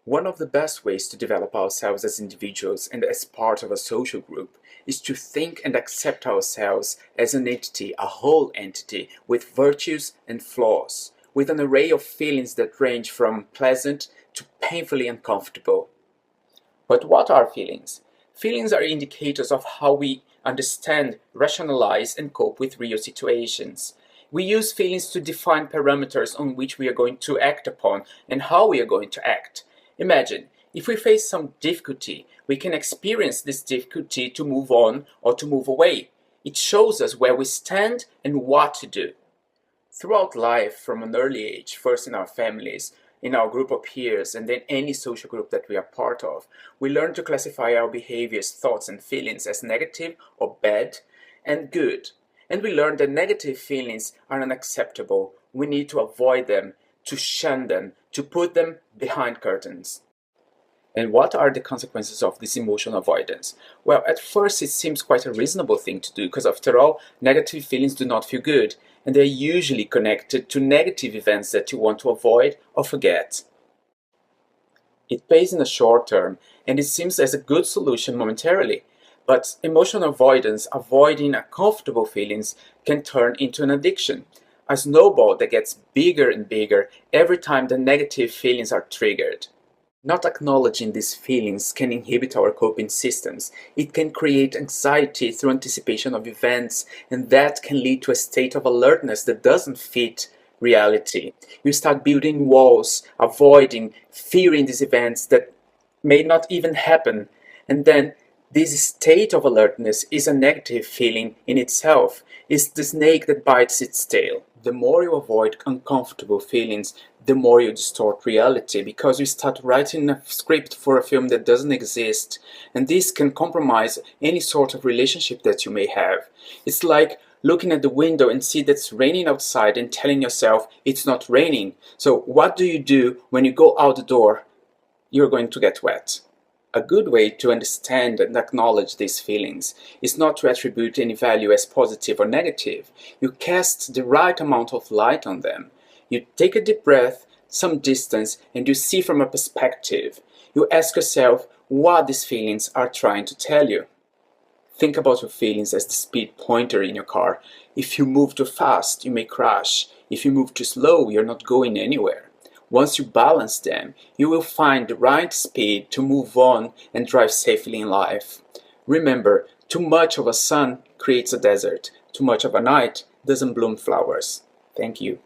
One of the best ways to develop ourselves as individuals and as part of a social group is to think and accept ourselves as an entity, a whole entity, with virtues and flaws, with an array of feelings that range from pleasant to painfully uncomfortable. But what are feelings? Feelings are indicators of how we understand, rationalize, and cope with real situations. We use feelings to define parameters on which we are going to act upon and how we are going to act. Imagine, if we face some difficulty, we can experience this difficulty to move on or to move away. It shows us where we stand and what to do. Throughout life, from an early age, first in our families, in our group of peers, and then any social group that we are part of, we learn to classify our behaviors, thoughts, and feelings as negative or bad and good. And we learn that negative feelings are unacceptable. We need to avoid them, to shun them, to put them behind curtains. And what are the consequences of this emotional avoidance? Well, at first it seems quite a reasonable thing to do because after all, negative feelings do not feel good and they're usually connected to negative events that you want to avoid or forget. It pays in the short term and it seems as a good solution momentarily. But emotional avoidance, avoiding uncomfortable feelings, can turn into an addiction, a snowball that gets bigger and bigger every time the negative feelings are triggered. Not acknowledging these feelings can inhibit our coping systems. It can create anxiety through anticipation of events, and that can lead to a state of alertness that doesn't fit reality. You start building walls, avoiding, fearing these events that may not even happen, and then this state of alertness is a negative feeling in itself. It's the snake that bites its tail. The more you avoid uncomfortable feelings, the more you distort reality because you start writing a script for a film that doesn't exist. And this can compromise any sort of relationship that you may have. It's like looking at the window and see that it's raining outside and telling yourself it's not raining. So what do you do when you go out the door? You're going to get wet. A good way to understand and acknowledge these feelings is not to attribute any value as positive or negative. You cast the right amount of light on them. You take a deep breath, some distance, and you see from a perspective. You ask yourself what these feelings are trying to tell you. Think about your feelings as the speed pointer in your car. If you move too fast, you may crash. If you move too slow, you're not going anywhere. Once you balance them, you will find the right speed to move on and drive safely in life. Remember, too much of a sun creates a desert. Too much of a night doesn't bloom flowers. Thank you.